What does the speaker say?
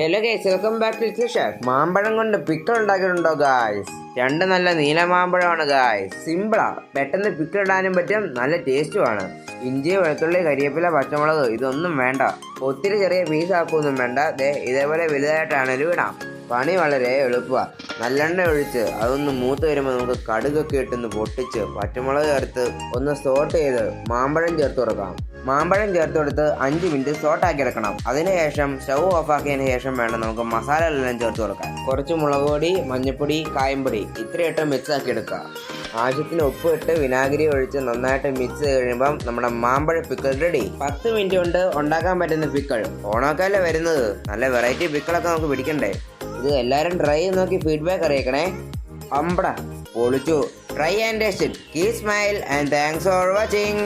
Hello guys, welcome back to little chef. മാമ്പഴം കൊണ്ട് pickle ഉണ്ടാക്കിയിട്ടുണ്ടോ guys? രണ്ട് നല്ല നീല മാമ്പഴമാണ് ഗായ്സ്. സിമ്പിളാ, പെട്ടെന്ന് പിക്കിൾ ഇടാനും പറ്റും, നല്ല ടേസ്റ്റുമാണ്. ഇഞ്ചി, വെളുത്തുള്ളി, കരിവേപ്പില, പച്ചമുളക് ഇതൊന്നും വേണ്ട. ഒത്തിരി ചെറിയ പീസ് ആക്കൊന്നും വേണ്ട. ഇതേപോലെ വലുതായിട്ടാണേലും ഇടാം. പണി വളരെ എളുപ്പമാണ്. നല്ലെണ്ണ ഒഴിച്ച് അതൊന്ന് മൂത്ത് വരുമ്പോൾ നമുക്ക് കടുകൊക്കെ ഇട്ടൊന്ന് പൊട്ടിച്ച് പച്ചമുളക് ചേർത്ത് ഒന്ന് സോട്ട് ചെയ്ത് മാമ്പഴം ചേർത്ത് കൊടുക്കാം. മാമ്പഴം ചേർത്ത് കൊടുത്ത് 5 മിനിറ്റ് സോട്ടാക്കി എടുക്കണം. അതിനുശേഷം സ്റ്റൗ ഓഫാക്കിയതിന് ശേഷം വേണം നമുക്ക് മസാലകളെല്ലാം ചേർത്ത് കൊടുക്കാൻ. കുറച്ച് മുളക് പൊടി, മഞ്ഞൾപ്പൊടി, കായംപൊടി ഇത്രയിട്ട് മിക്സ് ആക്കി എടുക്കുക. ആവശ്യത്തിന് ഉപ്പ് ഇട്ട് വിനാഗിരി ഒഴിച്ച് നന്നായിട്ട് മിക്സ് ചെയ്ത് കഴിയുമ്പം നമ്മുടെ മാമ്പഴ പിക്കിൾ റെഡി. 10 മിനിറ്റ് കൊണ്ട് ഉണ്ടാക്കാൻ പറ്റുന്ന പിക്കിൾ. ഓണമൊക്കെയല്ലേ വരുന്നത്, നല്ല വെറൈറ്റി പിക്കിളൊക്കെ നമുക്ക് പിടിക്കണ്ടേ. ഇത് എല്ലാവരും ട്രൈ ചെയ്ത് നോക്കി ഫീഡ്ബാക്ക് അറിയിക്കണേ. അമ്പട പൊളിച്ചു. Try and taste it. Keep smile and thanks for watching.